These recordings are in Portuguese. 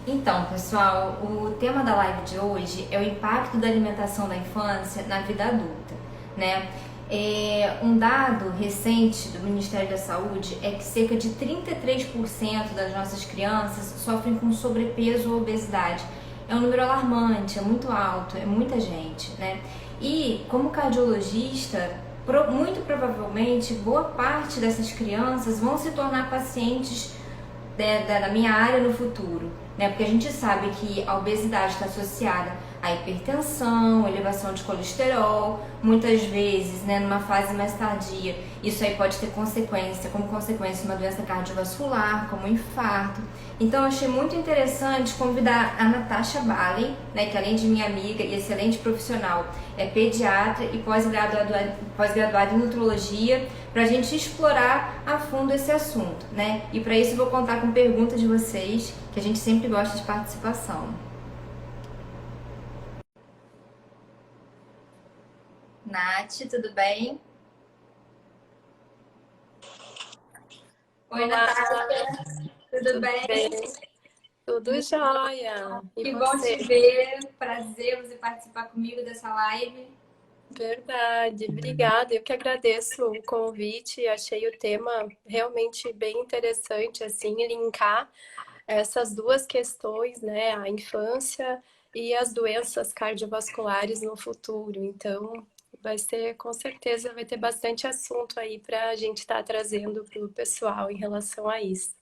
Então, pessoal, o tema da live de hoje é o impacto da alimentação da infância na vida adulta, né? Um dado recente do Ministério da Saúde é que cerca de 33% das nossas crianças sofrem com sobrepeso ou obesidade. É um número alarmante, é muito alto, é muita gente, né? E como cardiologista, muito provavelmente boa parte dessas crianças vão se tornar pacientes da minha área no futuro, né? Porque a gente sabe que a obesidade está associada à hipertensão, elevação de colesterol, muitas vezes, né, numa fase mais tardia, isso aí pode ter como consequência uma doença cardiovascular, como um infarto. Então eu achei muito interessante convidar a Natasha Balen, né, que além de minha amiga e excelente profissional, é pediatra e pós-graduada em nutrologia, para a gente explorar a fundo esse assunto, né? E para isso eu vou contar com perguntas de vocês, que a gente sempre gosta de participação. Nath, tudo bem? Oi, Olá, Natasha, tudo tudo bem? bem? Tudo jóia. E Que bom você? te ver, prazer você participar comigo dessa live. Verdade, obrigada. Eu que agradeço o convite. Achei o tema realmente bem interessante, assim, linkar essas duas questões, né? A infância e as doenças cardiovasculares no futuro. Então, vai ser, com certeza, vai ter bastante assunto aí para a gente estar trazendo para o pessoal em relação a isso.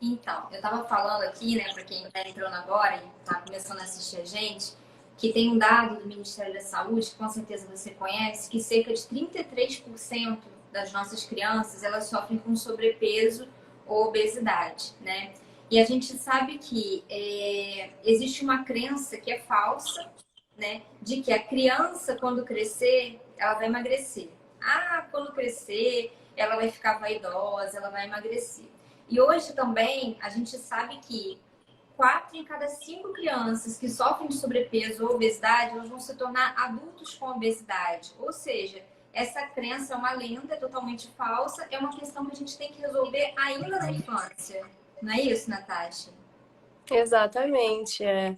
Então, eu estava falando aqui, né, para quem está entrando agora e está começando a assistir a gente, que tem um dado do Ministério da Saúde, que com certeza você conhece, que cerca de 33% das nossas crianças, elas sofrem com sobrepeso ou obesidade, né? E a gente sabe que existe uma crença que é falsa, né, de que a criança, quando crescer, ela vai emagrecer. Ah, quando crescer, ela vai ficar vaidosa, ela vai emagrecer. E hoje também a gente sabe que 4 em cada 5 crianças que sofrem de sobrepeso ou obesidade, elas vão se tornar adultos com obesidade. Ou seja, essa crença é uma lenda, é totalmente falsa, é uma questão que a gente tem que resolver ainda na infância. Não é isso, Natasha? Exatamente, é.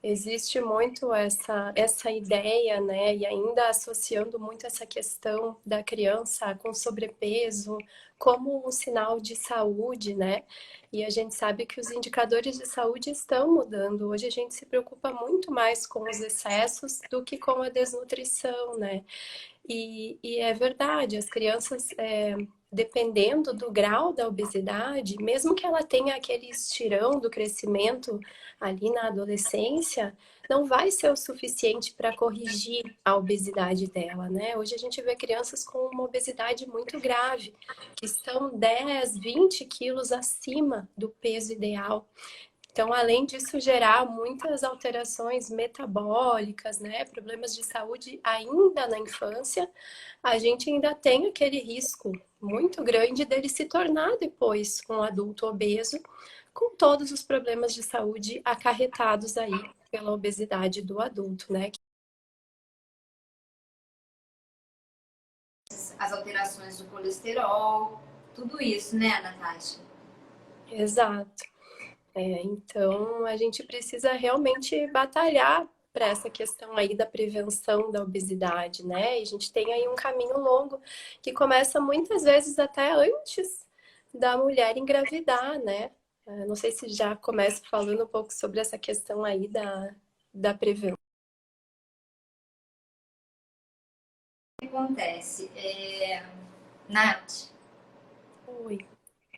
Existe muito essa ideia, né? E ainda associando muito essa questão da criança com sobrepeso como um sinal de saúde, né? E a gente sabe que os indicadores de saúde estão mudando. Hoje a gente se preocupa muito mais com os excessos do que com a desnutrição, né? E é verdade, as crianças, dependendo do grau da obesidade, mesmo que ela tenha aquele estirão do crescimento ali na adolescência, não vai ser o suficiente para corrigir a obesidade dela, né? Hoje a gente vê crianças com uma obesidade muito grave, que estão 10, 20 quilos acima do peso ideal. Então, além disso, gerar muitas alterações metabólicas, né, problemas de saúde ainda na infância, a gente ainda tem aquele risco muito grande dele se tornar depois um adulto obeso, com todos os problemas de saúde acarretados aí pela obesidade do adulto, né? As alterações do colesterol, tudo isso, né, Natasha? Exato. Então, a gente precisa realmente batalhar para essa questão aí da prevenção da obesidade, né? E a gente tem aí um caminho longo que começa muitas vezes até antes da mulher engravidar, né? Não sei se já começa falando um pouco sobre essa questão aí da prevenção. O que acontece? Nath, Oi.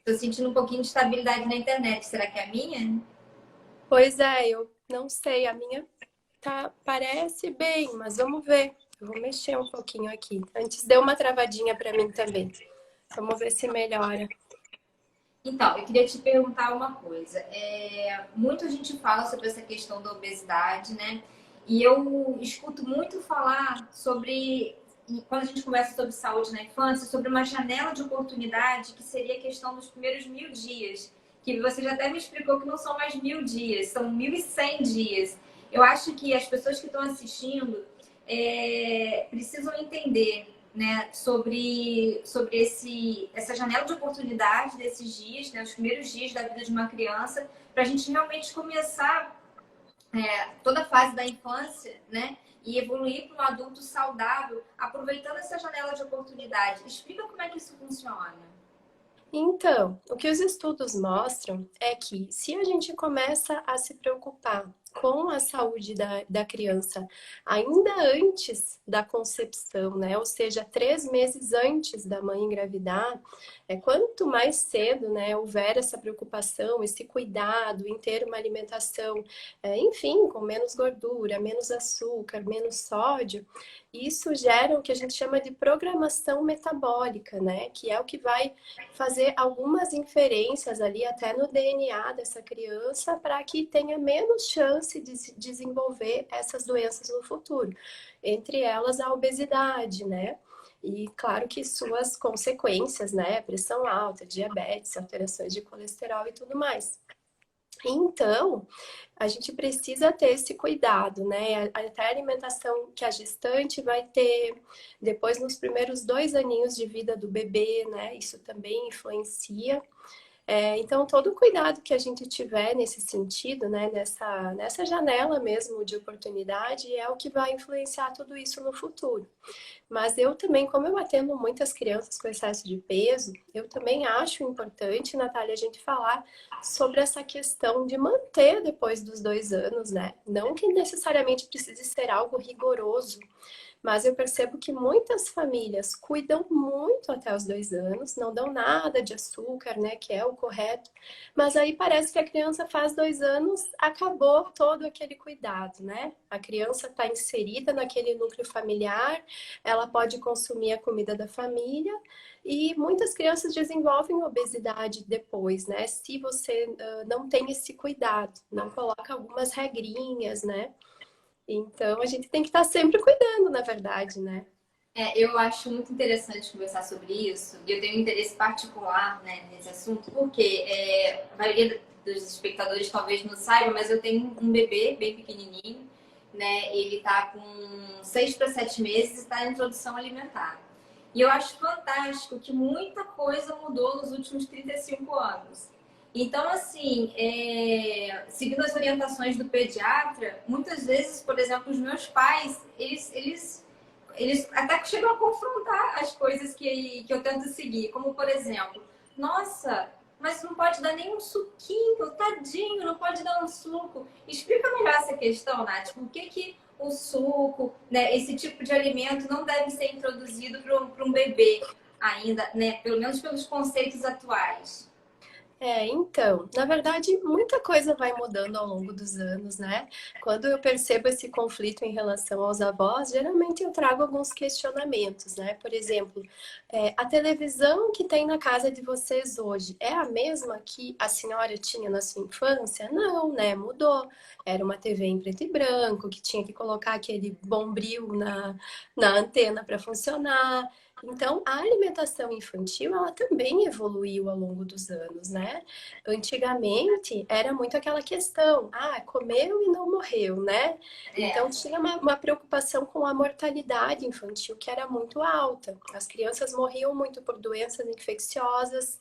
tô sentindo um pouquinho de estabilidade na internet. Será que é a minha? Pois é, eu não sei, a minha tá, parece bem, mas vamos ver. Eu vou mexer um pouquinho aqui. Antes deu uma travadinha para mim também. Vamos ver se melhora. Então, eu queria te perguntar uma coisa. Muita gente fala sobre essa questão da obesidade, né? E eu escuto muito falar sobre, quando a gente conversa sobre saúde na infância, sobre uma janela de oportunidade que seria a questão dos primeiros 1.000 dias. Que você já até me explicou que não são mais 1.000 dias, são 1.100 dias. Eu acho que as pessoas que estão assistindo precisam entender. né, sobre essa janela de oportunidade desses dias, né, os primeiros dias da vida de uma criança, para a gente realmente começar toda a fase da infância, né, e evoluir para um adulto saudável, aproveitando essa janela de oportunidade. Explica como é que isso funciona. Então, o que os estudos mostram é que se a gente começa a se preocupar com a saúde da criança ainda antes da concepção, né? Ou seja, 3 meses antes da mãe engravidar, quanto mais cedo, né, houver essa preocupação, esse cuidado em ter uma alimentação, enfim, com menos gordura, menos açúcar, menos sódio, isso gera o que a gente chama de programação metabólica, né? Que é o que vai fazer algumas inferências ali até no DNA dessa criança para que tenha menos chance de desenvolver essas doenças no futuro, entre elas a obesidade, né? E claro que suas consequências, né? Pressão alta, diabetes, alterações de colesterol e tudo mais. Então, a gente precisa ter esse cuidado, né? Até a alimentação que a gestante vai ter, depois nos primeiros 2 aninhos de vida do bebê, né? Isso também influencia. Então, todo o cuidado que a gente tiver nesse sentido, né, nessa janela mesmo de oportunidade, é o que vai influenciar tudo isso no futuro. Mas eu também, como eu atendo muitas crianças com excesso de peso, eu também acho importante, Natália, a gente falar sobre essa questão de manter depois dos 2 anos, né? Não que necessariamente precise ser algo rigoroso, mas eu percebo que muitas famílias cuidam muito até os 2 anos, não dão nada de açúcar, né, que é o correto. Mas aí parece que a criança faz 2 anos, acabou todo aquele cuidado, né? A criança está inserida naquele núcleo familiar, ela pode consumir a comida da família e muitas crianças desenvolvem obesidade depois, né? Se você não tem esse cuidado, não coloca algumas regrinhas, né? Então, a gente tem que estar sempre cuidando, na verdade, né? Eu acho muito interessante conversar sobre isso, e eu tenho um interesse particular, né, nesse assunto, porque a maioria dos espectadores talvez não saiba, mas eu tenho um bebê bem pequenininho, né, ele está com 6 para 7 meses e está em introdução alimentar. E eu acho fantástico que muita coisa mudou nos últimos 35 anos. Então, assim, seguindo as orientações do pediatra, muitas vezes, por exemplo, os meus pais, eles até chegam a confrontar as coisas que eu tento seguir. Como, por exemplo, nossa, mas não pode dar nem um suquinho, tadinho, não pode dar um suco. Explica melhor essa questão, Nath. Por que o suco, né, esse tipo de alimento não deve ser introduzido para um bebê ainda, né? Pelo menos pelos conceitos atuais. Então, na verdade, muita coisa vai mudando ao longo dos anos, né? Quando eu percebo esse conflito em relação aos avós, geralmente eu trago alguns questionamentos, né? Por exemplo, a televisão que tem na casa de vocês hoje é a mesma que a senhora tinha na sua infância? Não, né? Mudou. Era uma TV em preto e branco, que tinha que colocar aquele bombril na antena para funcionar. Então, a alimentação infantil, ela também evoluiu ao longo dos anos, né? Antigamente, era muito aquela questão, comeu e não morreu, né? Então, É. tinha uma preocupação com a mortalidade infantil, que era muito alta. As crianças morriam muito por doenças infecciosas,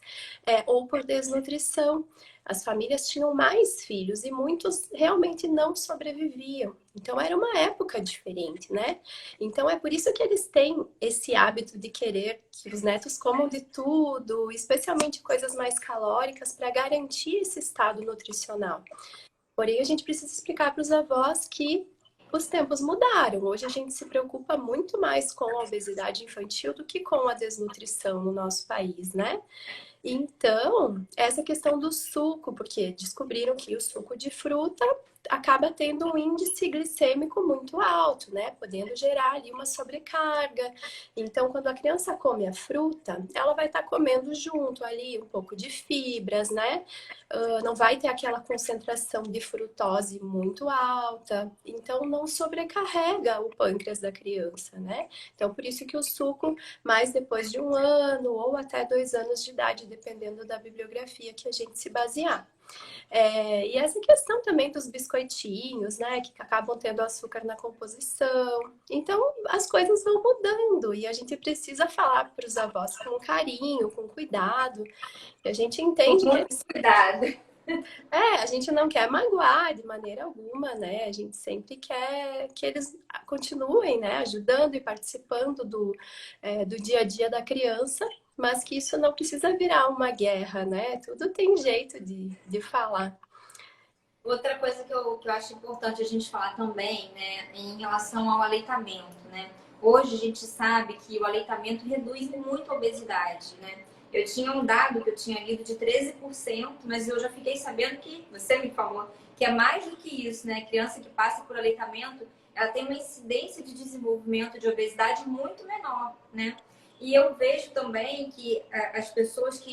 ou por desnutrição. As famílias tinham mais filhos e muitos realmente não sobreviviam. Então, era uma época diferente, né? Então é por isso que eles têm esse hábito de querer que os netos comam de tudo, especialmente coisas mais calóricas, para garantir esse estado nutricional. Porém, a gente precisa explicar para os avós que os tempos mudaram. Hoje a gente se preocupa muito mais com a obesidade infantil do que com a desnutrição no nosso país, né? Então, essa questão do suco, porque descobriram que o suco de fruta acaba tendo um índice glicêmico muito alto, né? Podendo gerar ali uma sobrecarga. Então, quando a criança come a fruta, ela vai estar comendo junto ali um pouco de fibras, né? Não vai ter aquela concentração de frutose muito alta. Então, não sobrecarrega o pâncreas da criança, né? Então, por isso que o suco, mais depois de 1 ano ou até 2 anos de idade, dependendo da bibliografia que a gente se basear. E essa questão também dos biscoitinhos, né, que acabam tendo açúcar na composição. Então, as coisas vão mudando e a gente precisa falar para os avós com carinho, com cuidado. E a gente Com entende que muito eles cuidado. a gente não quer magoar de maneira alguma, né? A gente sempre quer que eles continuem, né, ajudando e participando do dia a dia da criança, mas que isso não precisa virar uma guerra, né? Tudo tem jeito de falar. Outra coisa que eu acho importante a gente falar também, né, em relação ao aleitamento, né? Hoje a gente sabe que o aleitamento reduz muito a obesidade, né? Eu tinha um dado que eu tinha lido de 13%, mas eu já fiquei sabendo que, você me falou, que é mais do que isso, né? Criança que passa por aleitamento, ela tem uma incidência de desenvolvimento de obesidade muito menor, né? E eu vejo também que as pessoas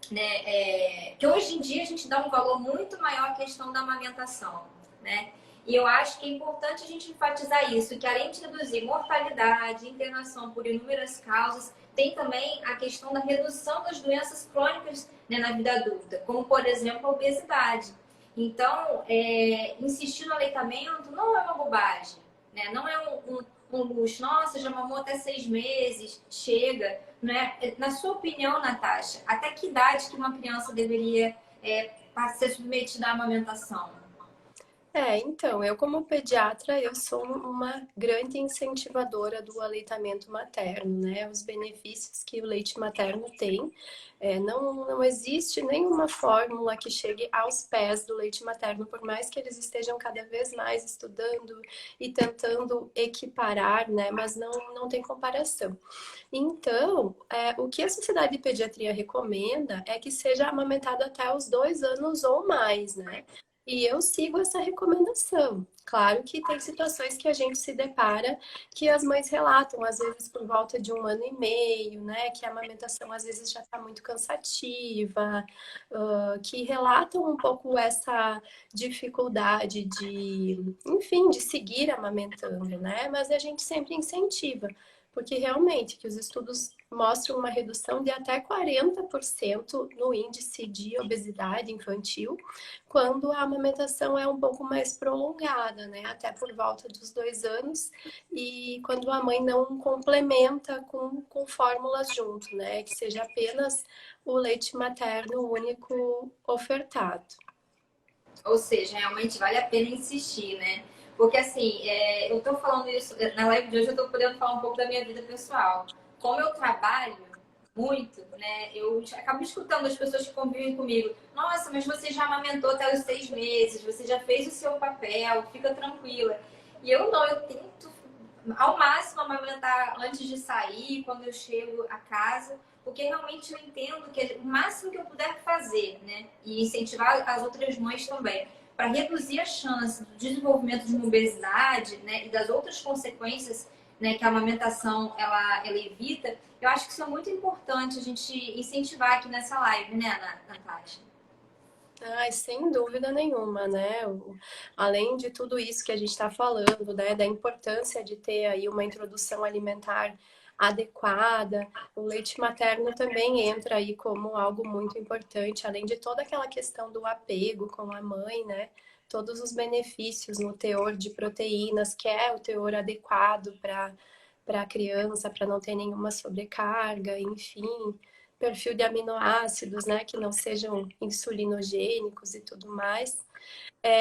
né, que hoje em dia a gente dá um valor muito maior à questão da amamentação, né? E eu acho que é importante a gente enfatizar isso, que além de reduzir mortalidade, internação por inúmeras causas, tem também a questão da redução das doenças crônicas, né, na vida adulta, como, por exemplo, a obesidade. Então, insistir no aleitamento não é uma bobagem, né? Não é um luxo. Nossa, já mamou até 6 meses, chega. Né? Na sua opinião, Natasha, até que idade que uma criança deveria ser submetida à amamentação? Então, eu como pediatra, eu sou uma grande incentivadora do aleitamento materno, né? Os benefícios que o leite materno tem. Não existe nenhuma fórmula que chegue aos pés do leite materno, por mais que eles estejam cada vez mais estudando e tentando equiparar, né? Mas não tem comparação. Então, o que a Sociedade de Pediatria recomenda é que seja amamentado até os 2 anos ou mais, né? E eu sigo essa recomendação. Claro que tem situações que a gente se depara que as mães relatam, às vezes por volta de 1 ano e meio, né? Que a amamentação às vezes já está muito cansativa, que relatam um pouco essa dificuldade enfim, de seguir amamentando, né? Mas a gente sempre incentiva, porque realmente que os estudos mostram uma redução de até 40% no índice de obesidade infantil quando a amamentação é um pouco mais prolongada, né? Até por volta dos 2 anos, e quando a mãe não complementa com fórmulas junto, né? Que seja apenas o leite materno único ofertado. Ou seja, realmente vale a pena insistir, né? Porque assim, eu tô falando isso, na live de hoje eu tô podendo falar um pouco da minha vida pessoal. Como eu trabalho muito, né? Eu acabo escutando as pessoas que convivem comigo. Nossa, mas você já amamentou até os 6 meses, você já fez o seu papel, fica tranquila. E eu não, eu tento ao máximo amamentar antes de sair, quando eu chego a casa, porque realmente eu entendo que o máximo que eu puder fazer, né, e incentivar as outras mães também, para reduzir a chance do desenvolvimento de uma obesidade, né, e das outras consequências, né, que a amamentação ela evita, eu acho que isso é muito importante a gente incentivar aqui nessa live, né, Natasha? Ai, sem dúvida nenhuma, né? Além de tudo isso que a gente está falando, né, da importância de ter aí uma introdução alimentar adequada, o leite materno também entra aí como algo muito importante, além de toda aquela questão do apego com a mãe, né? Todos os benefícios no teor de proteínas, que é o teor adequado para a criança, para não ter nenhuma sobrecarga, enfim, perfil de aminoácidos, né, que não sejam insulinogênicos e tudo mais.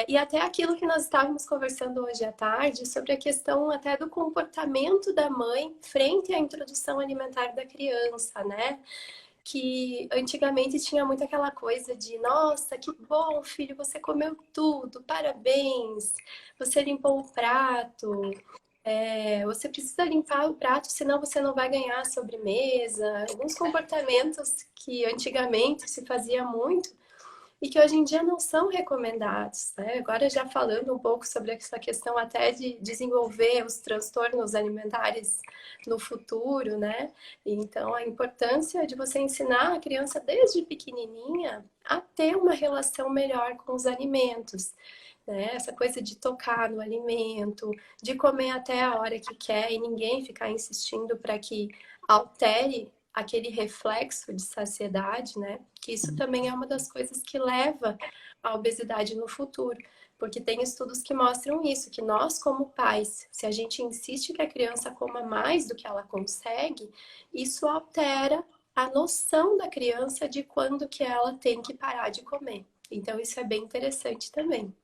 E até aquilo que nós estávamos conversando hoje à tarde, sobre a questão até do comportamento da mãe frente à introdução alimentar da criança, né? Que antigamente tinha muito aquela coisa de, nossa, que bom, filho, você comeu tudo, parabéns, você limpou o prato, você precisa limpar o prato, senão você não vai ganhar a sobremesa. Alguns comportamentos que antigamente se fazia muito e que hoje em dia não são recomendados, né? Agora já falando um pouco sobre essa questão até de desenvolver os transtornos alimentares no futuro, né? Então a importância de você ensinar a criança desde pequenininha a ter uma relação melhor com os alimentos, né? Essa coisa de tocar no alimento, de comer até a hora que quer e ninguém ficar insistindo para que altere aquele reflexo de saciedade, né? Que isso também é uma das coisas que leva à obesidade no futuro. Porque tem estudos que mostram isso, que nós, como pais, se a gente insiste que a criança coma mais do que ela consegue, isso altera a noção da criança de quando que ela tem que parar de comer. Então, isso é bem interessante também.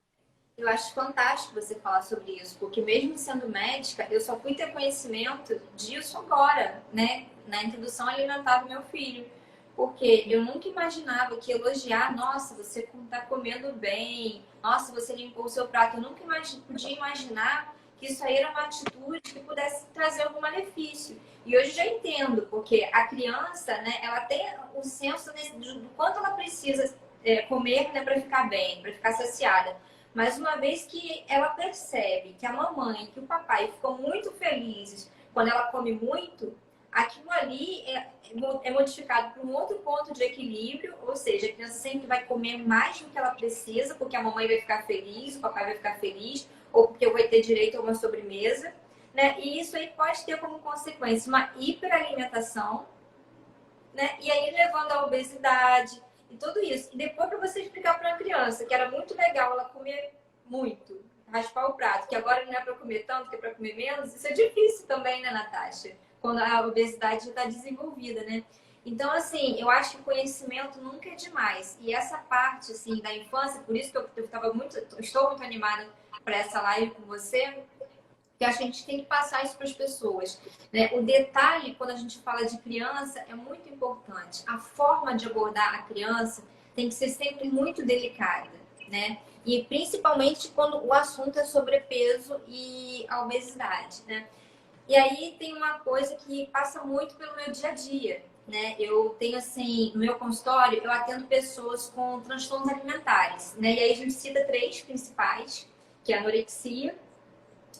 Eu acho fantástico você falar sobre isso, porque mesmo sendo médica, eu só fui ter conhecimento disso agora, né? Na introdução alimentar do meu filho. Porque eu nunca imaginava que elogiar, nossa, você está comendo bem, nossa, você limpou o seu prato. Eu nunca podia imaginar que isso aí era uma atitude que pudesse trazer algum malefício. E hoje já entendo, porque a criança, né, ela tem o senso do quanto ela precisa comer, né, para ficar bem, para ficar saciada. Mas uma vez que ela percebe que a mamãe, que o papai ficam muito felizes quando ela come muito, aquilo ali é modificado para um outro ponto de equilíbrio, ou seja, a criança sempre vai comer mais do que ela precisa, porque a mamãe vai ficar feliz, o papai vai ficar feliz, ou porque eu vou ter direito a uma sobremesa, né? E isso aí pode ter como consequência uma hiperalimentação, né? E aí levando à obesidade e tudo isso. E depois para você explicar para uma criança que era muito legal ela comer muito, raspar o prato, que agora não é para comer tanto, que é para comer menos, isso é difícil também, né, Natasha? Quando a obesidade já está desenvolvida, né? Então, assim, eu acho que o conhecimento nunca é demais. E essa parte, assim, da infância, por isso que estou muito animada para essa live com você, que a gente tem que passar isso para as pessoas, né? O detalhe, quando a gente fala de criança, é muito importante. A forma de abordar a criança tem que ser sempre muito delicada, né? E principalmente quando o assunto é sobrepeso e a obesidade, né? E aí tem uma coisa que passa muito pelo meu dia a dia, né? Eu tenho, assim, no meu consultório, eu atendo pessoas com transtornos alimentares, né? E aí a gente cita três principais, que é a anorexia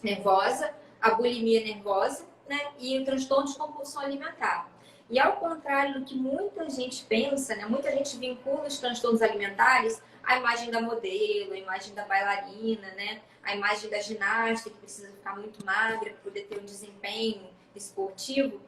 nervosa, a bulimia nervosa, né? E o transtorno de compulsão alimentar. E ao contrário do que muita gente pensa, né? Muita gente vincula os transtornos alimentares à imagem da modelo, à imagem da bailarina, né? A imagem da ginasta que precisa ficar muito magra para poder ter um desempenho esportivo.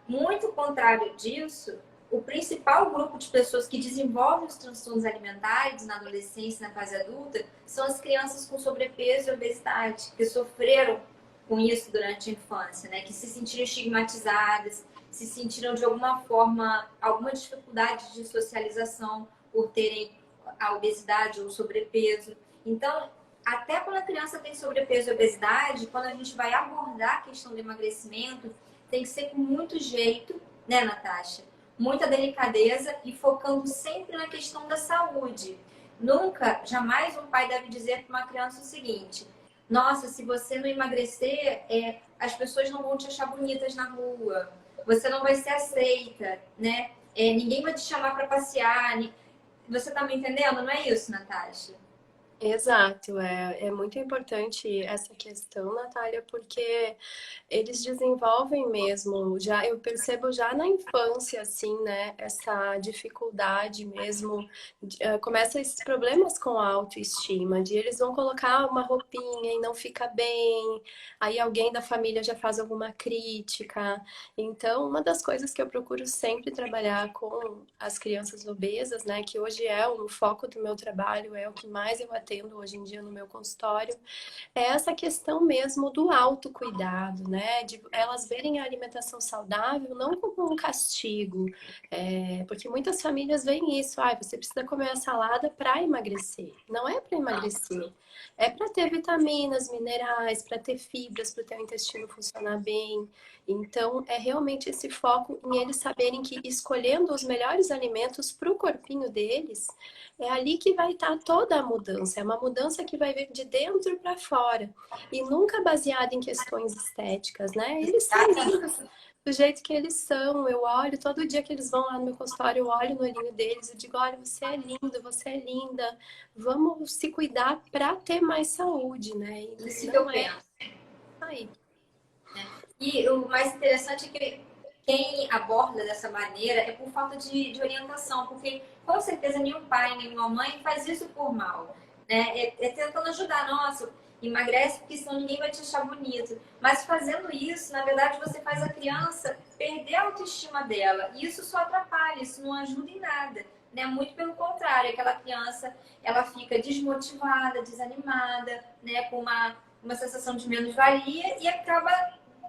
Muito contrário disso, o principal grupo de pessoas que desenvolvem os transtornos alimentares na adolescência e na fase adulta são as crianças com sobrepeso e obesidade, que sofreram com isso durante a infância, né? Que se sentiram estigmatizadas, se sentiram de alguma forma, alguma dificuldade de socialização por terem a obesidade ou o sobrepeso. Então, até quando a criança tem sobrepeso e obesidade, quando a gente vai abordar a questão do emagrecimento, tem que ser com muito jeito, né, Natasha? Muita delicadeza e focando sempre na questão da saúde. Nunca, jamais um pai deve dizer para uma criança o seguinte: nossa, se você não emagrecer, as pessoas não vão te achar bonitas na rua, você não vai ser aceita, né? Ninguém vai te chamar para passear. Você tá me entendendo? Não é isso, Natasha? Exato, é muito importante essa questão, Natália, porque eles desenvolvem mesmo, já eu percebo já na infância, assim, né, essa dificuldade mesmo, começa esses problemas com a autoestima, de eles vão colocar uma roupinha e não fica bem, aí alguém da família já faz alguma crítica. Então, uma das coisas que eu procuro sempre trabalhar com as crianças obesas, né, que hoje é o foco do meu trabalho, é o que mais eu atendo hoje em dia no meu consultório, é essa questão mesmo do autocuidado, né? De elas verem a alimentação saudável não como um castigo, porque muitas famílias veem isso, você precisa comer a salada para emagrecer. Não é para emagrecer, é para ter vitaminas, minerais, para ter fibras, para o teu intestino funcionar bem. Então, é realmente esse foco em eles saberem que escolhendo os melhores alimentos para o corpinho deles, é ali que vai estar toda a mudança. É uma mudança que vai vir de dentro para fora. E nunca baseada em questões estéticas, né? Eles são lindos do jeito que eles são. Eu olho, todo dia que eles vão lá no meu consultório, eu olho no olhinho deles e digo, olha, você é lindo, você é linda. Vamos se cuidar para ter mais saúde, né? E Isso que eu não é penso. aí. E o mais interessante é que quem aborda dessa maneira é por falta de orientação, porque com certeza nenhum pai, nenhuma mãe faz isso por mal, né? É tentando ajudar. Nossa, emagrece porque senão ninguém vai te achar bonito. Mas fazendo isso, na verdade, você faz a criança perder a autoestima dela. E isso só atrapalha, isso não ajuda em nada. Né? Muito pelo contrário, aquela criança ela fica desmotivada, desanimada, né? Com uma sensação de menos-valia e acaba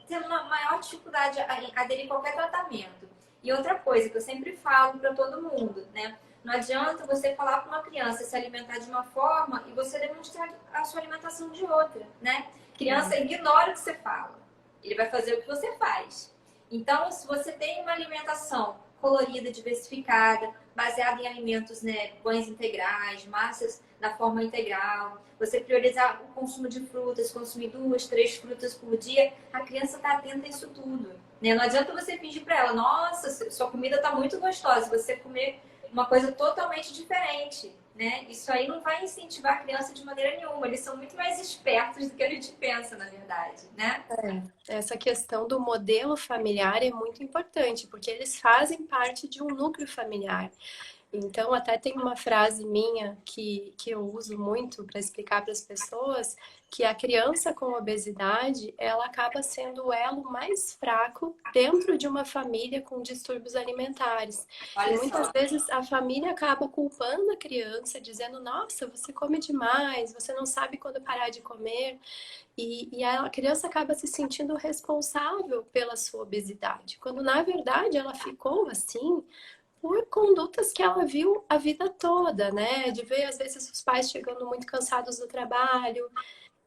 tendo uma maior dificuldade a aderir a qualquer tratamento. E outra coisa que eu sempre falo para todo mundo, né? Não adianta você falar para uma criança se alimentar de uma forma e você demonstrar a sua alimentação de outra, né? Criança ignora o que você fala. Ele vai fazer o que você faz. Então, se você tem uma alimentação colorida, diversificada, baseada em alimentos, né, pães integrais, massas da forma integral, você priorizar o consumo de frutas, consumir 2, 3 frutas por dia, a criança está atenta a isso tudo. Né? Não adianta você pedir para ela, nossa, sua comida está muito gostosa, você comer uma coisa totalmente diferente. Né? Isso aí não vai incentivar a criança de maneira nenhuma. Eles são muito mais espertos do que a gente pensa, na verdade, né? Essa questão do modelo familiar é muito importante, porque eles fazem parte de um núcleo familiar. Então, até tem uma frase minha que eu uso muito para explicar para as pessoas que a criança com obesidade, ela acaba sendo o elo mais fraco dentro de uma família com distúrbios alimentares. E Olha muitas só. vezes a família acaba culpando a criança, dizendo: nossa, você come demais, você não sabe quando parar de comer. E a criança acaba se sentindo responsável pela sua obesidade, quando na verdade ela ficou assim por condutas que ela viu a vida toda, né? De ver, às vezes, os pais chegando muito cansados do trabalho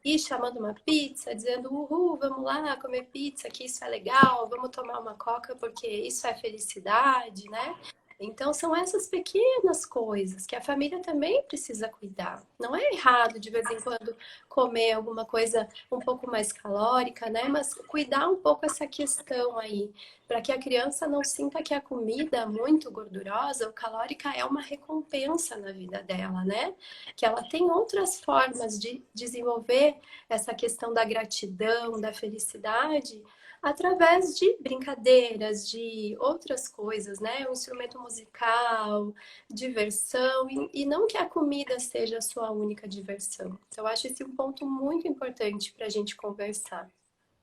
e chamando uma pizza, dizendo, uhul, vamos lá comer pizza, que isso é legal, vamos tomar uma coca porque isso é felicidade, né? Então, são essas pequenas coisas que a família também precisa cuidar. Não é errado, de vez em quando, comer alguma coisa um pouco mais calórica, né? Mas cuidar um pouco essa questão aí, para que a criança não sinta que a comida muito gordurosa ou calórica é uma recompensa na vida dela, né? Que ela tem outras formas de desenvolver essa questão da gratidão, da felicidade, através de brincadeiras, de outras coisas, né? Um instrumento musical, diversão, e não que a comida seja a sua única diversão. Então, eu acho esse um ponto muito importante para a gente conversar.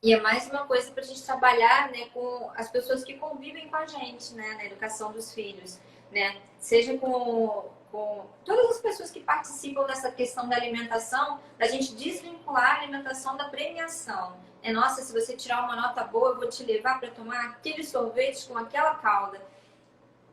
E é mais uma coisa para a gente trabalhar, né, com as pessoas que convivem com a gente, né, na educação dos filhos, né? Seja com todas as pessoas que participam dessa questão da alimentação, da gente desvincular a alimentação da premiação. É, nossa, se você tirar uma nota boa, eu vou te levar para tomar aquele sorvete com aquela calda.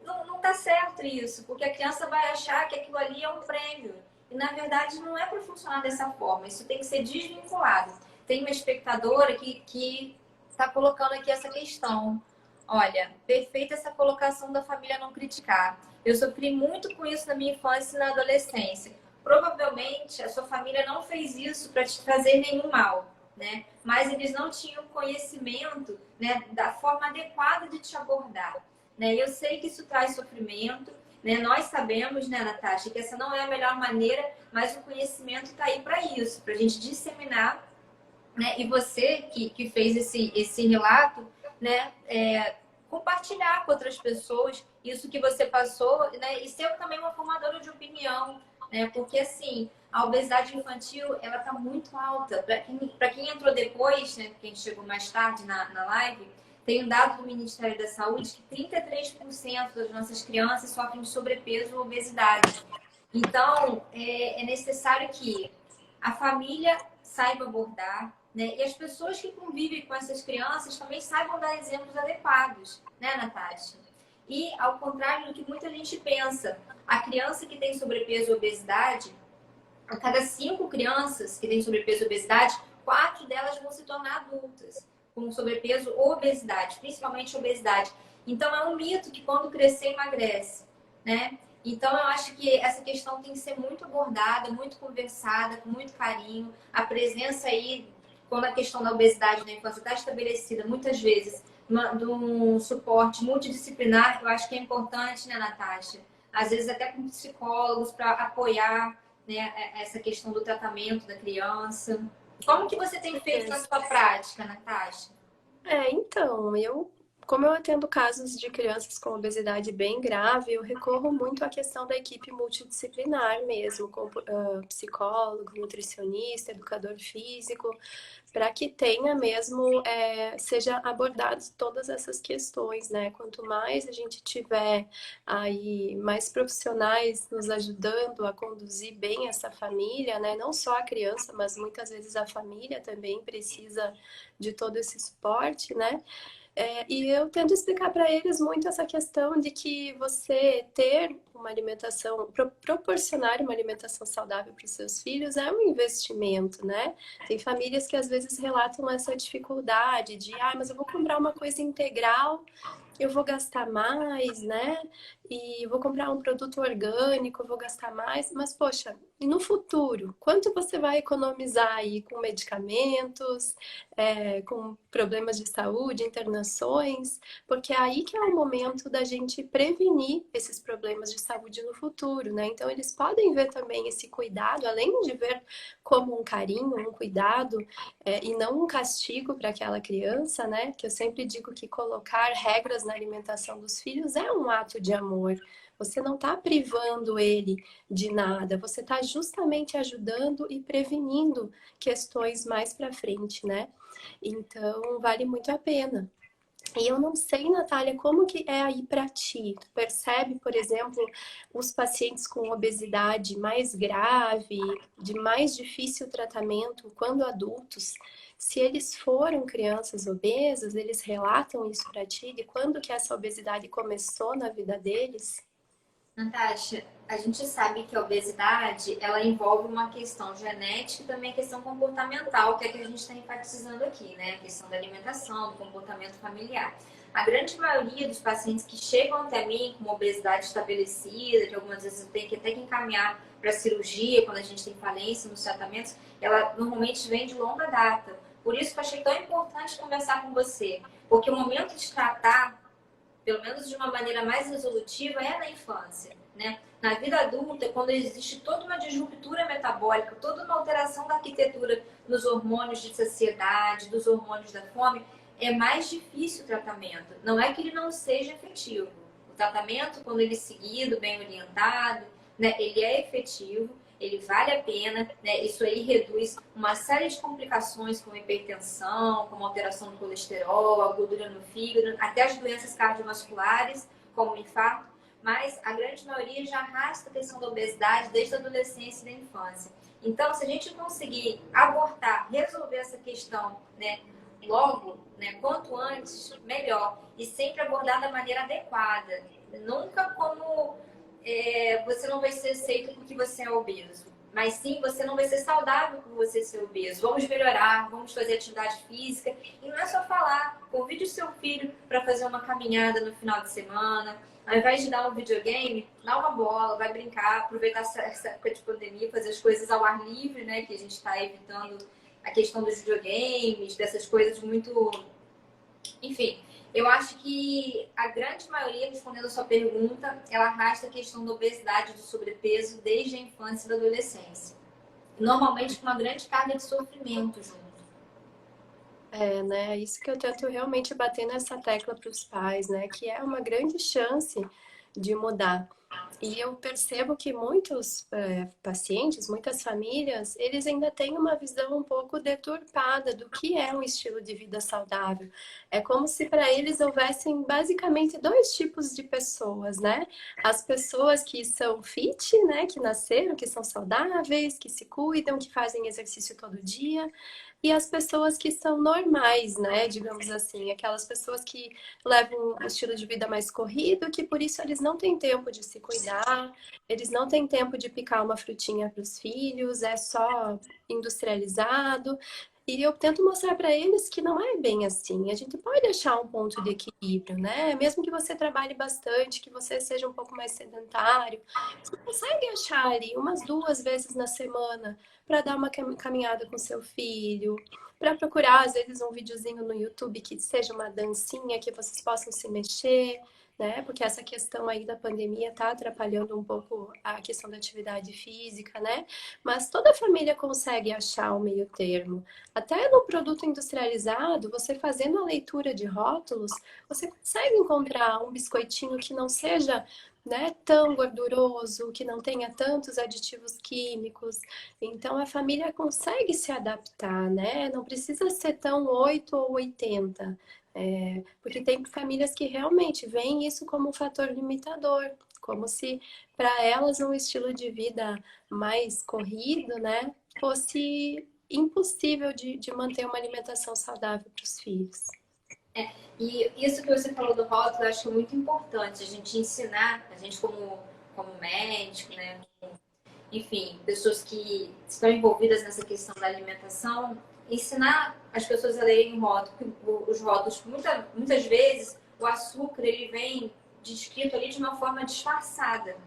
Não tá certo isso, porque a criança vai achar que aquilo ali é um prêmio. E na verdade não é para funcionar dessa forma. Isso tem que ser desvinculado. Tem uma espectadora que está colocando aqui essa questão. Olha, perfeita essa colocação da família não criticar. Eu sofri muito com isso na minha infância e na adolescência. Provavelmente a sua família não fez isso para te trazer nenhum mal, né? Mas eles não tinham conhecimento, né, da forma adequada de te abordar. Né? Eu sei que isso traz sofrimento, né? Nós sabemos, né, Natasha, que essa não é a melhor maneira, mas o conhecimento está aí para isso, para a gente disseminar, né? E você que fez esse relato, né, compartilhar com outras pessoas isso que você passou, né? E ser também uma formadora de opinião, né? Porque assim, a obesidade infantil ela está muito alta. Para quem entrou depois, né? Quem chegou mais tarde na live, tem um dado do Ministério da Saúde que 33% das nossas crianças sofrem de sobrepeso ou obesidade. Então, é necessário que a família saiba abordar, né? E as pessoas que convivem com essas crianças também saibam dar exemplos adequados, né, Natasha? E, ao contrário do que muita gente pensa, a criança que tem sobrepeso ou obesidade, a cada 5 crianças que têm sobrepeso ou obesidade, 4 delas vão se tornar adultas com sobrepeso ou obesidade, principalmente obesidade. Então, é um mito que quando crescer, emagrece, né? Então, eu acho que essa questão tem que ser muito abordada, muito conversada, com muito carinho. A presença aí, quando a questão da obesidade na infância está estabelecida, muitas vezes, de um suporte multidisciplinar, eu acho que é importante, né, Natasha? Às vezes até com psicólogos para apoiar, né, essa questão do tratamento da criança. Como que você tem feito na sua prática, Natasha? Então, eu como eu atendo casos de crianças com obesidade bem grave, eu recorro muito à questão da equipe multidisciplinar mesmo, com psicólogo, nutricionista, educador físico, para que tenha mesmo, seja abordadas todas essas questões, né? Quanto mais a gente tiver aí mais profissionais nos ajudando a conduzir bem essa família, né? Não só a criança, mas muitas vezes a família também precisa de todo esse suporte, né? E eu tento explicar para eles muito essa questão de que você ter uma alimentação, proporcionar uma alimentação saudável para os seus filhos é um investimento, né? Tem famílias que às vezes relatam essa dificuldade de, mas eu vou comprar uma coisa integral, eu vou gastar mais, né? E vou comprar um produto orgânico, eu vou gastar mais, mas poxa, e no futuro, quanto você vai economizar aí com medicamentos, com problemas de saúde, internações? Porque é aí que é o momento da gente prevenir esses problemas de saúde no futuro, né? Então eles podem ver também esse cuidado, além de ver como um carinho, um cuidado, e não um castigo para aquela criança, né? Que eu sempre digo que colocar regras na alimentação dos filhos é um ato de amor. Você não está privando ele de nada, você está justamente ajudando e prevenindo questões mais para frente, né? Então, vale muito a pena. E eu não sei, Natália, como que é aí para ti? Tu percebe, por exemplo, os pacientes com obesidade mais grave, de mais difícil tratamento, quando adultos, se eles foram crianças obesas, eles relatam isso para ti, de quando que essa obesidade começou na vida deles? Natasha, a gente sabe que a obesidade, ela envolve uma questão genética e também a questão comportamental, que é a que a gente está enfatizando aqui, né? A questão da alimentação, do comportamento familiar. A grande maioria dos pacientes que chegam até mim com uma obesidade estabelecida, que algumas vezes eu tenho que até que encaminhar para cirurgia, quando a gente tem falência nos tratamentos, ela normalmente vem de longa data. Por isso que eu achei tão importante conversar com você, porque o momento de tratar, pelo menos de uma maneira mais resolutiva, é na infância, né? Na vida adulta, quando existe toda uma disruptura metabólica, toda uma alteração da arquitetura dos hormônios de saciedade, dos hormônios da fome, é mais difícil o tratamento. Não é que ele não seja efetivo. O tratamento, quando ele é seguido, bem orientado, né, ele é efetivo, ele vale a pena, né? Isso aí reduz uma série de complicações como hipertensão, como alteração do colesterol, a gordura no fígado, até as doenças cardiovasculares, como o infarto, mas a grande maioria já arrasta a questão da obesidade desde a adolescência e da infância. Então, se a gente conseguir abordar, resolver essa questão, né, logo, né, quanto antes, melhor, e sempre abordar da maneira adequada, nunca como você não vai ser aceito porque você é obeso. Mas sim, você não vai ser saudável por você ser obeso. Vamos melhorar, vamos fazer atividade física. E não é só falar, convide o seu filho para fazer uma caminhada no final de semana. Ao invés de dar um videogame, dá uma bola, vai brincar, aproveitar essa época de pandemia, fazer as coisas ao ar livre, né? Que a gente está evitando a questão dos videogames, dessas coisas muito... Enfim, eu acho que a grande maioria, respondendo a sua pergunta, ela arrasta a questão da obesidade e do sobrepeso desde a infância e da adolescência. Normalmente com uma grande carga de sofrimento junto. Né? Isso que eu tento realmente bater nessa tecla para os pais, né? Que é uma grande chance de mudar. E eu percebo que muitos pacientes, muitas famílias, eles ainda têm uma visão um pouco deturpada do que é um estilo de vida saudável. É como se para eles houvessem basicamente dois tipos de pessoas, né? As pessoas que são fit, né? Que nasceram, que são saudáveis, que se cuidam, que fazem exercício todo dia. E as pessoas que são normais, né? Digamos assim, aquelas pessoas que levam um estilo de vida mais corrido, que por isso eles não têm tempo de se cuidar, eles não têm tempo de picar uma frutinha para os filhos, é só industrializado. E eu tento mostrar para eles que não é bem assim. A gente pode achar um ponto de equilíbrio, né? Mesmo que você trabalhe bastante, que você seja um pouco mais sedentário, você consegue achar ali umas 2 vezes na semana para dar uma caminhada com seu filho, para procurar às vezes um videozinho no YouTube que seja uma dancinha que vocês possam se mexer, né? Porque essa questão aí da pandemia está atrapalhando um pouco a questão da atividade física, né? Mas toda família consegue achar o meio termo. Até no produto industrializado, você fazendo a leitura de rótulos, você consegue encontrar um biscoitinho que não seja, né, tão gorduroso, que não tenha tantos aditivos químicos. Então a família consegue se adaptar, né? Não precisa ser tão 8 ou 80. Porque tem famílias que realmente veem isso como um fator limitador, como se para elas um estilo de vida mais corrido, né, fosse impossível de manter uma alimentação saudável para os filhos. E isso que você falou do rótulo, eu acho muito importante a gente ensinar, a gente como médico, né? Enfim, pessoas que estão envolvidas nessa questão da alimentação, ensinar as pessoas a lerem o rótulo, os rótulos, muitas vezes o açúcar ele vem descrito ali de uma forma disfarçada,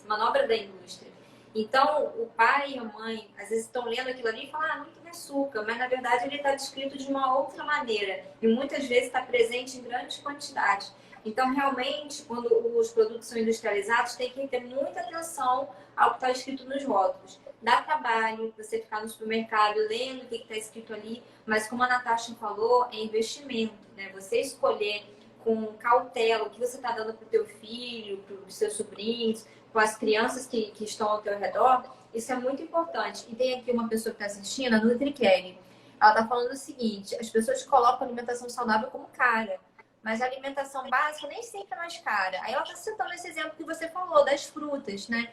manobra da indústria. Então, o pai e a mãe, às vezes, estão lendo aquilo ali e falam, não tem açúcar, mas na verdade ele está descrito de uma outra maneira e muitas vezes está presente em grandes quantidades. Então, realmente, quando os produtos são industrializados, tem que ter muita atenção ao que está escrito nos rótulos. Dá trabalho você ficar no supermercado lendo o que está escrito ali, mas como a Natasha falou, é investimento, né? Você escolher com cautela o que você está dando para o teu filho, para os seus sobrinhos, com as crianças que estão ao teu redor, isso é muito importante. E tem aqui uma pessoa que está assistindo, a NutriKelly. Ela está falando o seguinte, as pessoas colocam a alimentação saudável como cara, mas a alimentação básica nem sempre é mais cara. Aí ela está citando esse exemplo que você falou, das frutas, né?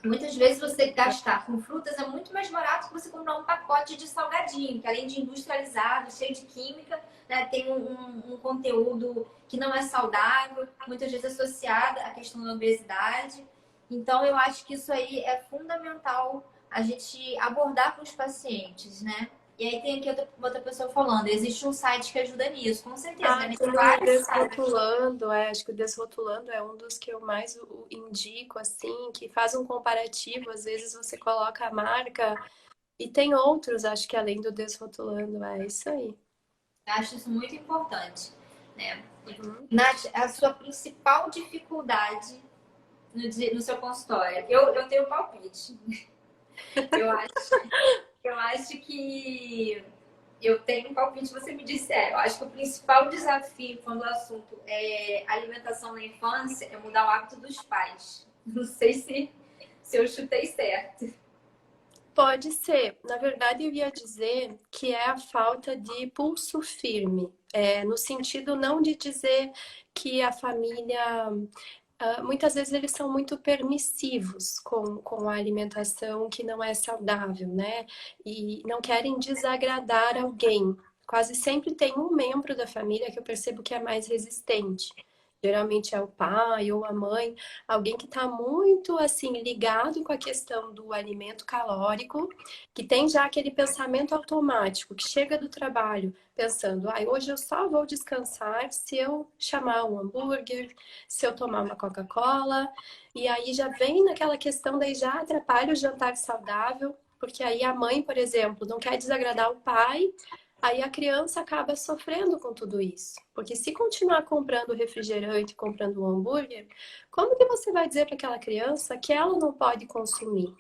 Muitas vezes você gastar com frutas é muito mais barato que você comprar um pacote de salgadinho, que além de industrializado, cheio de química, né, tem um conteúdo que não é saudável, muitas vezes associado à questão da obesidade. Então, eu acho que isso aí é fundamental a gente abordar com os pacientes, né? E aí tem aqui outra pessoa falando, existe um site que ajuda nisso, com certeza, né? Tem Tem o vários sites. Desrotulando, acho que o Desrotulando é um dos que eu mais indico, assim, que faz um comparativo, às vezes você coloca a marca, e tem outros, acho que além do Desrotulando, é isso aí. Eu acho isso muito importante, né? Uhum. Nath, a sua principal dificuldade no seu consultório? Eu tenho um palpite. Eu acho, eu acho que eu tenho um palpite, você me disse, eu acho que o principal desafio quando o assunto é alimentação na infância é mudar o hábito dos pais. Não sei se eu chutei certo. Pode ser. Na verdade, eu ia dizer que é a falta de pulso firme. No sentido não de dizer que a família. Muitas vezes eles são muito permissivos com a alimentação que não é saudável, né? E não querem desagradar alguém. Quase sempre tem um membro da família que eu percebo que é mais resistente. Geralmente é o pai ou a mãe, alguém que está muito assim ligado com a questão do alimento calórico, que tem já aquele pensamento automático, que chega do trabalho pensando, hoje eu só vou descansar se eu chamar um hambúrguer, se eu tomar uma Coca-Cola, e aí já vem naquela questão, daí já atrapalha o jantar saudável, porque aí a mãe, por exemplo, não quer desagradar o pai, aí a criança acaba sofrendo com tudo isso. Porque se continuar comprando refrigerante, comprando um hambúrguer, como que você vai dizer para aquela criança que ela não pode consumir?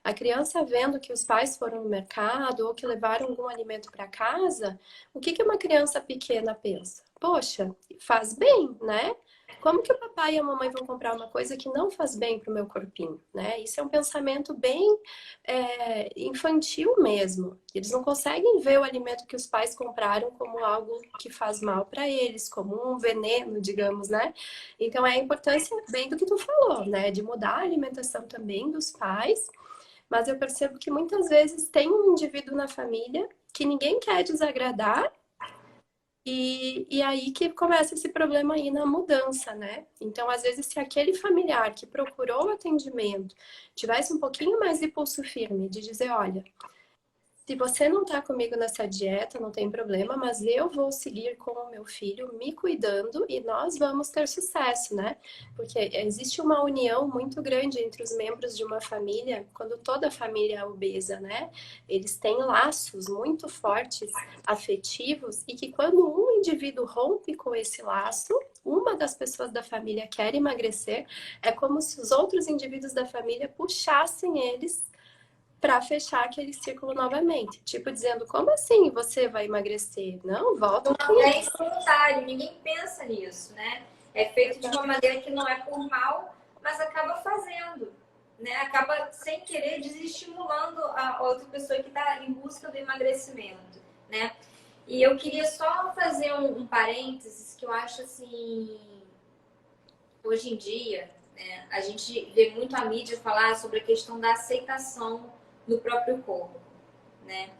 A criança vendo que os pais foram no mercado ou que levaram algum alimento para casa, o que que uma criança pequena pensa? Poxa, faz bem, né? Como que o papai e a mamãe vão comprar uma coisa que não faz bem para o meu corpinho, né? Isso é um pensamento bem infantil mesmo. Eles não conseguem ver o alimento que os pais compraram como algo que faz mal para eles, como um veneno, digamos, né? Então é a importância bem do que tu falou, né? De mudar a alimentação também dos pais, mas eu percebo que muitas vezes tem um indivíduo na família que ninguém quer desagradar e aí que começa esse problema aí na mudança, né? Então, às vezes, se aquele familiar que procurou o atendimento tivesse um pouquinho mais de pulso firme, de dizer, olha, se você não está comigo nessa dieta, não tem problema, mas eu vou seguir com o meu filho me cuidando e nós vamos ter sucesso, né? Porque existe uma união muito grande entre os membros de uma família, quando toda a família é obesa, né? Eles têm laços muito fortes, afetivos, e que quando um indivíduo rompe com esse laço, uma das pessoas da família quer emagrecer, é como se os outros indivíduos da família puxassem eles para fechar aquele círculo novamente. Tipo, dizendo, como assim você vai emagrecer? Não, volta aqui. É involuntário, ninguém pensa nisso, né? É feito de uma maneira que não é por mal, mas acaba fazendo, né? Acaba sem querer desestimulando a outra pessoa que está em busca do emagrecimento, né? E eu queria só fazer um parênteses que eu acho assim, hoje em dia, né, a gente vê muito a mídia falar sobre a questão da aceitação do próprio corpo, né?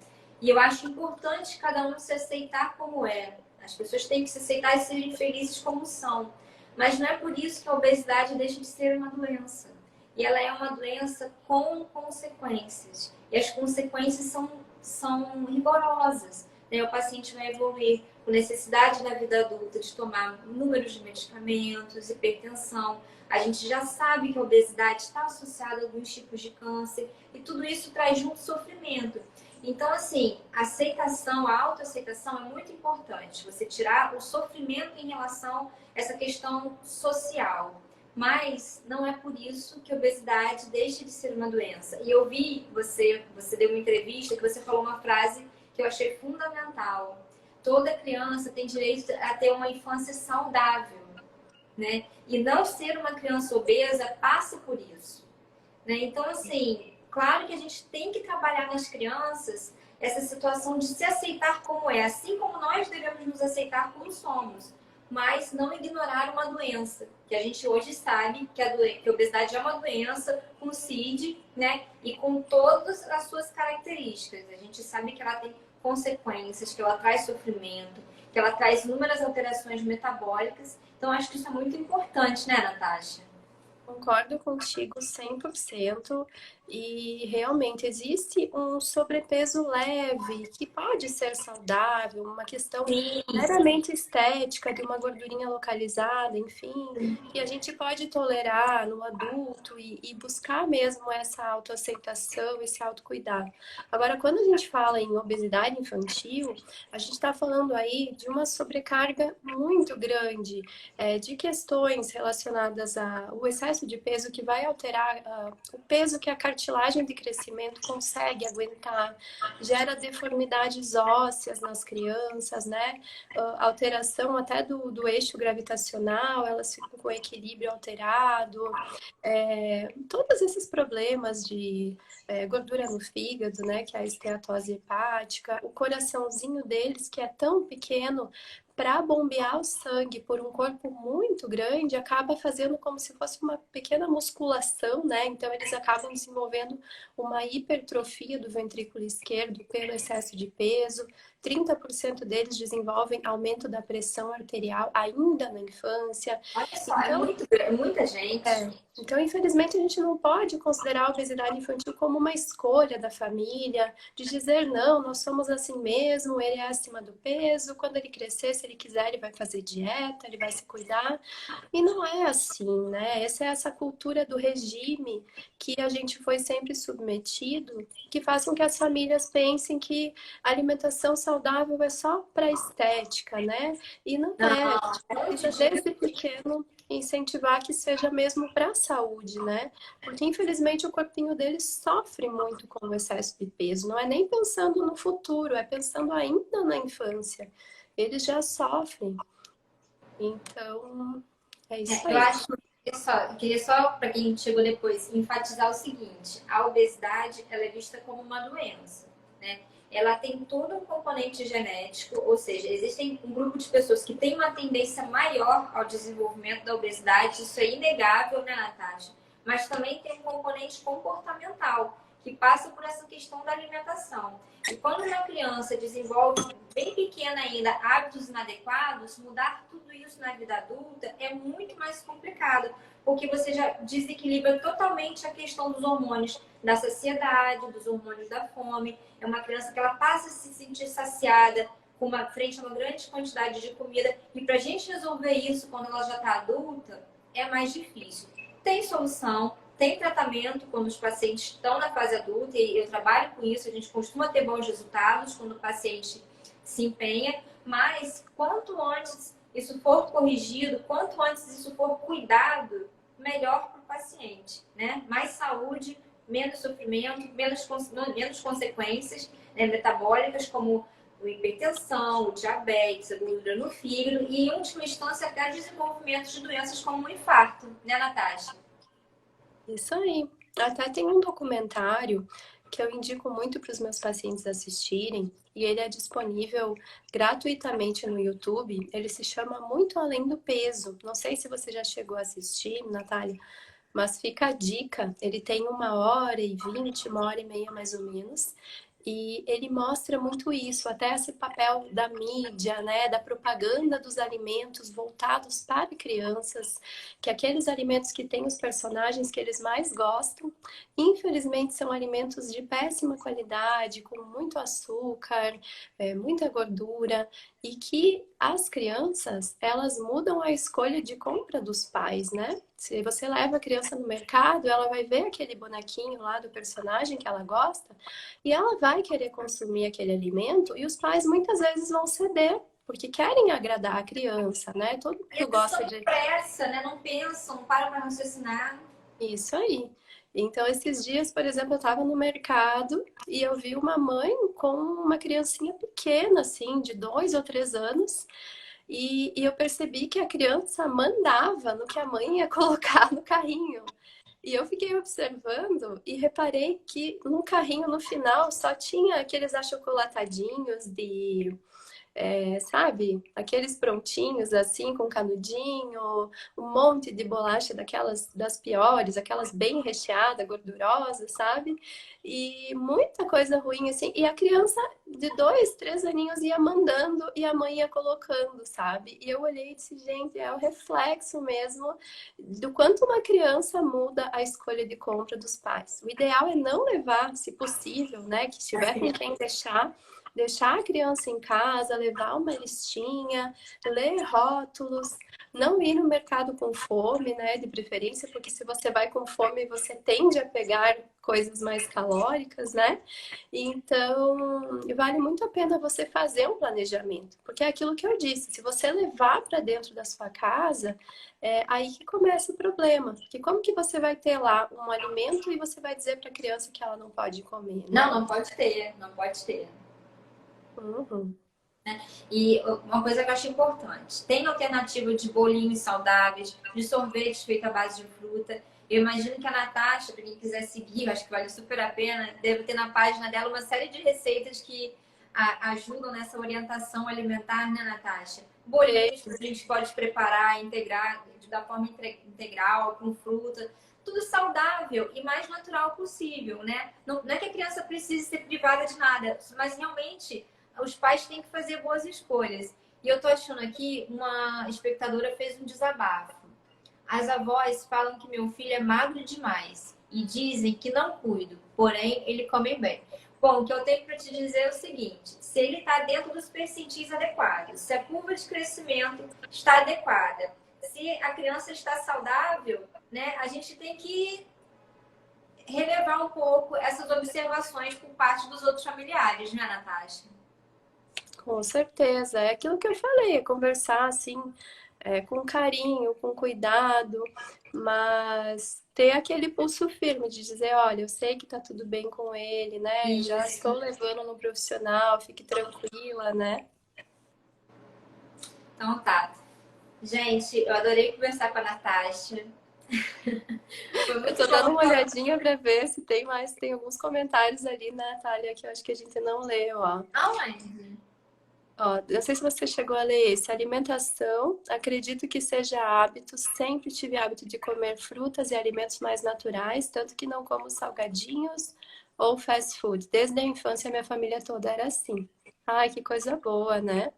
E eu acho importante cada um se aceitar como é. As pessoas têm que se aceitar e serem felizes como são. Mas não é por isso que a obesidade deixa de ser uma doença. E ela é uma doença com consequências. E as consequências são rigorosas, né? O paciente vai evoluir com necessidade na vida adulta de tomar números de medicamentos, hipertensão. A gente já sabe que a obesidade está associada a alguns tipos de câncer. E tudo isso traz junto sofrimento. Então, assim, a aceitação, a autoaceitação é muito importante. Você tirar o sofrimento em relação a essa questão social. Mas não é por isso que a obesidade deixa de ser uma doença. E eu vi você deu uma entrevista que você falou uma frase que eu achei fundamental. Toda criança tem direito a ter uma infância saudável, né? E não ser uma criança obesa passa por isso, né? Então, assim, claro que a gente tem que trabalhar nas crianças essa situação de se aceitar como é, assim como nós devemos nos aceitar como somos, mas não ignorar uma doença, que a gente hoje sabe que que a obesidade é uma doença com CID, né? E com todas as suas características. A gente sabe que ela tem consequências, que ela traz sofrimento, que ela traz inúmeras alterações metabólicas. Então, acho que isso é muito importante, né, Natasha? Concordo contigo 100%. E realmente existe um sobrepeso leve que pode ser saudável, uma questão Sim, meramente estética, de uma gordurinha localizada, enfim, que a gente pode tolerar no adulto e buscar mesmo essa autoaceitação, esse autocuidado. Agora, quando a gente fala em obesidade infantil, a gente está falando aí de uma sobrecarga muito grande, de questões relacionadas ao excesso de peso que vai alterar o peso que a cartilagem de crescimento consegue aguentar, gera deformidades ósseas nas crianças, né? Alteração até do eixo gravitacional, elas ficam com o equilíbrio alterado, todos esses problemas de gordura no fígado, né? Que é a esteatose hepática, o coraçãozinho deles, que é tão pequeno, para bombear o sangue por um corpo muito grande, acaba fazendo como se fosse uma pequena musculação, né? Então, eles acabam desenvolvendo uma hipertrofia do ventrículo esquerdo pelo excesso de peso. 30% deles desenvolvem aumento da pressão arterial ainda na infância. olha só, Então, é muita gente. então, infelizmente, a gente não pode considerar a obesidade infantil como uma escolha da família, de dizer, não, nós somos assim mesmo, ele é acima do peso, quando ele crescer, se ele quiser, ele vai fazer dieta, ele vai se cuidar. E não é assim, né? Essa é essa cultura do regime que a gente foi sempre submetido, que faz com que as famílias pensem que a alimentação saudável é só para estética, né? E não é. A gente precisa desde pequeno incentivar que seja mesmo para a saúde, né? Porque infelizmente o corpinho deles sofre muito com o excesso de peso. Não é nem pensando no futuro, é pensando ainda na infância. Eles já sofrem. Então, é isso Eu aí. acho eu queria só, para quem chegou depois, enfatizar o seguinte: a obesidade ela é vista como uma doença, né? Ela tem todo um componente genético, ou seja, existem um grupo de pessoas que tem uma tendência maior ao desenvolvimento da obesidade, isso é inegável, né, Natasha? Mas também tem um componente comportamental, que passa por essa questão da alimentação. E quando uma criança desenvolve, bem pequena ainda, hábitos inadequados, mudar tudo isso na vida adulta é muito mais complicado, porque você já desequilibra totalmente a questão dos hormônios da saciedade, dos hormônios da fome. É uma criança que ela passa a se sentir saciada frente a uma grande quantidade de comida. E para a gente resolver isso quando ela já está adulta, é mais difícil. Tem solução, tem tratamento quando os pacientes estão na fase adulta, e eu trabalho com isso, a gente costuma ter bons resultados quando o paciente se empenha, mas quanto antes isso for corrigido, quanto antes isso for cuidado, melhor para o paciente, né? Mais saúde, menos sofrimento, menos consequências, né, metabólicas, como a hipertensão, o diabetes, a gordura no fígado e, em última instância, até desenvolvimento de doenças como o infarto, né, Natasha? Isso aí. Até tem um documentário que eu indico muito para os meus pacientes assistirem, e ele é disponível gratuitamente no YouTube. Ele se chama Muito Além do Peso. Não sei se você já chegou a assistir, Natália, mas fica a dica. Ele tem 1h20, 1h30 mais ou menos. E ele mostra muito isso, até esse papel da mídia, né, da propaganda dos alimentos voltados para crianças, que aqueles alimentos que têm os personagens que eles mais gostam, infelizmente são alimentos de péssima qualidade, com muito açúcar, muita gordura, e que as crianças, elas mudam a escolha de compra dos pais, né? Se você leva a criança no mercado, ela vai ver aquele bonequinho lá do personagem que ela gosta, e ela vai querer consumir aquele alimento e os pais muitas vezes vão ceder, porque querem agradar a criança, né? Todo mundo Eles gosta são de... pressa, né? Não pensam, não param para raciocinar. Isso aí. Então, esses dias, por exemplo, eu estava no mercado e eu vi uma mãe com uma criancinha pequena, assim, de 2 ou 3 anos, e eu percebi que a criança mandava no que a mãe ia colocar no carrinho. E eu fiquei observando e reparei que no carrinho, no final, só tinha aqueles achocolatadinhos sabe? Aqueles prontinhos assim, com canudinho, um monte de bolacha daquelas das piores, aquelas bem recheadas, gordurosas, sabe? E muita coisa ruim assim. E a criança de 2, 3 aninhos ia mandando e a mãe ia colocando, sabe? E eu olhei e disse, gente, é o reflexo mesmo do quanto uma criança muda a escolha de compra dos pais. O ideal é não levar, se possível, né? Que estiver com quem deixar a criança em casa, levar uma listinha, ler rótulos, não ir no mercado com fome, né, de preferência, porque se você vai com fome, você tende a pegar coisas mais calóricas, né? Então, vale muito a pena você fazer um planejamento, porque é aquilo que eu disse, se você levar para dentro da sua casa, é aí que começa o problema, porque como que você vai ter lá um alimento e você vai dizer para a criança que ela não pode comer, né? Não, não pode ter, não pode ter. Uhum. E uma coisa que eu acho importante, tem alternativa de bolinhos saudáveis, de sorvetes feito à base de fruta. Eu imagino que a Natasha, para quem quiser seguir, eu acho que vale super a pena, deve ter na página dela uma série de receitas que ajudam nessa orientação alimentar, né, Natasha? Bolinhos que a gente pode preparar, integrar da forma integral, com fruta, tudo saudável e mais natural possível, né? Não é que a criança precise ser privada de nada, mas realmente os pais têm que fazer boas escolhas. E eu tô achando aqui, uma espectadora fez um desabafo. As avós falam que meu filho é magro demais e dizem que não cuido, porém ele come bem. Bom, o que eu tenho para te dizer é o seguinte: se ele está dentro dos percentis adequados, se a curva de crescimento está adequada, se a criança está saudável, né, a gente tem que relevar um pouco essas observações por parte dos outros familiares, né, Natasha? Com certeza, é aquilo que eu falei, é conversar assim, com carinho, com cuidado, mas ter aquele pulso firme de dizer, olha, eu sei que tá tudo bem com ele, né? Eu já Isso. estou levando no profissional, fique tranquila, né? Então tá. Gente, eu adorei conversar com a Natasha. Foi Eu muito tô dando bom uma falar. olhadinha pra ver se tem mais, tem alguns comentários ali, Natália, que eu acho que a gente não leu, ó. Aonde? Ó, não sei se você chegou a ler esse. Alimentação, acredito que seja hábito. Sempre tive hábito de comer frutas e alimentos mais naturais, tanto que não como salgadinhos ou fast food. Desde a infância, minha família toda era assim. Ai, que coisa boa, né?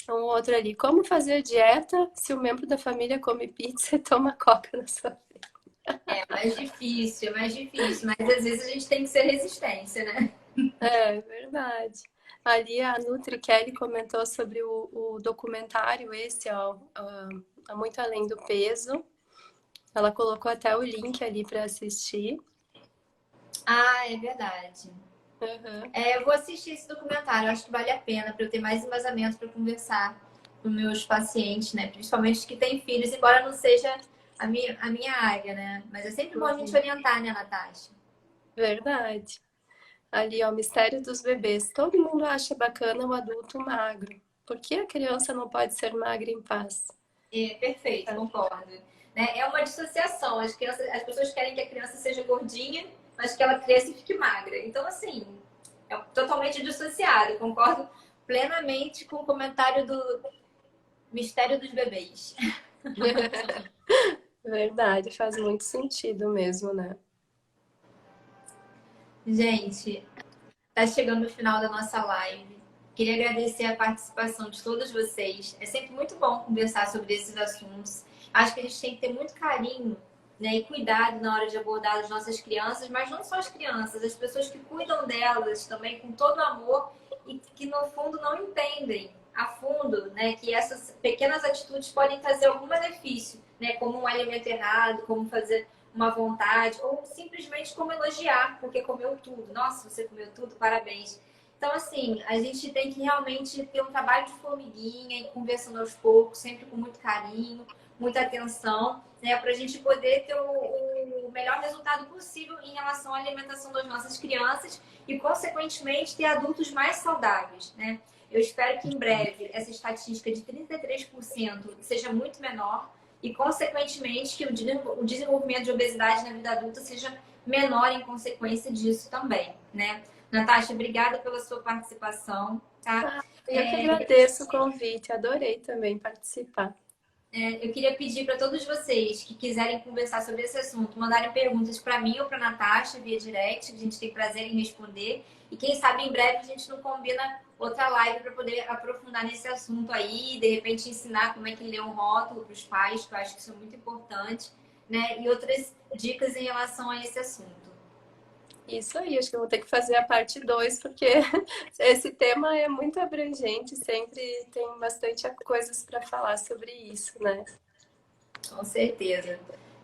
Um outro ali. Como fazer dieta se o membro da família come pizza e toma coca na sua frente? É mais difícil, mas às vezes a gente tem que ser resistência, né? É verdade. Ali a Nutri Kelly comentou sobre o documentário esse, ó, Muito Além do Peso. Ela colocou até o link ali para assistir. Ah, é verdade. Aham. Eu vou assistir esse documentário, eu acho que vale a pena para eu ter mais embasamento para conversar com meus pacientes, né? Principalmente os que têm filhos, embora não seja a minha área, né? Mas é sempre bom a gente Uhum. orientar, né, Natasha? Verdade. Ali, ó, Mistério dos Bebês. Todo mundo acha bacana o adulto magro. Por que a criança não pode ser magra em paz? Perfeito, Ah, concordo. Né? É uma dissociação. As pessoas querem que a criança seja gordinha, mas que ela cresça e fique magra. Então, assim, é totalmente dissociado. Concordo plenamente com o comentário do Mistério dos Bebês. verdade, faz muito sentido mesmo, né? Gente, tá chegando o final da nossa live. Queria agradecer a participação de todos vocês. É sempre muito bom conversar sobre esses assuntos. Acho que a gente tem que ter muito carinho, né, e cuidado na hora de abordar as nossas crianças, mas não só as crianças, as pessoas que cuidam delas também com todo amor e que no fundo não entendem a fundo, né, que essas pequenas atitudes podem trazer algum benefício, né, como um alimento errado, como fazer uma vontade, ou simplesmente como elogiar, porque comeu tudo. Nossa, você comeu tudo, parabéns. Então, assim, a gente tem que realmente ter um trabalho de formiguinha e conversando aos poucos, sempre com muito carinho, muita atenção, né, para a gente poder ter o melhor resultado possível em relação à alimentação das nossas crianças e, consequentemente, ter adultos mais saudáveis, né? Eu espero que em breve essa estatística de 33% seja muito menor e, consequentemente, que o desenvolvimento de obesidade na vida adulta seja menor em consequência disso também, né? Natasha, obrigada pela sua participação, tá? Ah, eu que agradeço o convite, adorei também participar. Eu queria pedir para todos vocês que quiserem conversar sobre esse assunto, mandarem perguntas para mim ou para Natasha via direct, que a gente tem prazer em responder. E quem sabe em breve a gente não combina outra live para poder aprofundar nesse assunto aí, de repente ensinar como é que lê um rótulo para os pais, que eu acho que isso é muito importante, né? E outras dicas em relação a esse assunto. Isso aí, acho que eu vou ter que fazer a parte 2 porque esse tema é muito abrangente, sempre tem bastante coisas para falar sobre isso, né? Com certeza.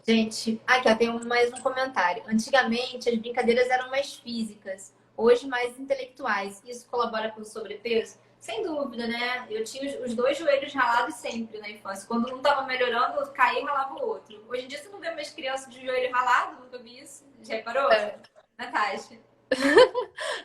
Gente, aqui ó, tem mais um comentário. Antigamente as brincadeiras eram mais físicas, hoje mais intelectuais. Isso colabora com o sobrepeso? Sem dúvida, né? Eu tinha os dois joelhos ralados sempre na infância. Quando um estava melhorando, eu caía e ralava o outro. Hoje em dia você não vê mais crianças de joelho ralado, nunca vi isso. Já reparou? É, Natasha.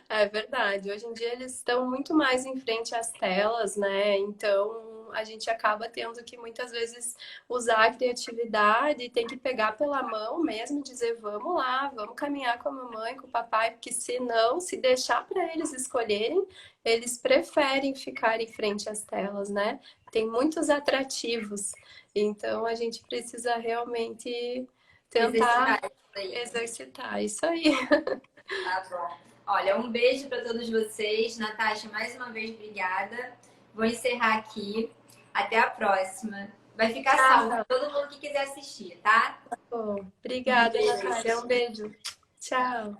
é verdade. Hoje em dia eles estão muito mais em frente às telas, né? Então a gente acaba tendo que muitas vezes usar a criatividade, tem que pegar pela mão mesmo, dizer vamos lá, vamos caminhar com a mamãe, com o papai, porque se não, se deixar para eles escolherem, eles preferem ficar em frente às telas, né? Tem muitos atrativos. Então a gente precisa realmente tentar Exercitar isso aí. exercitar isso aí. Tá bom. Olha, um beijo para todos vocês. Natasha, mais uma vez, obrigada. Vou encerrar aqui. Até a próxima. Vai ficar salvo Tchau. todo mundo que quiser assistir, tá? Bom, Um obrigada, beijo. Natália. Um beijo. Tchau.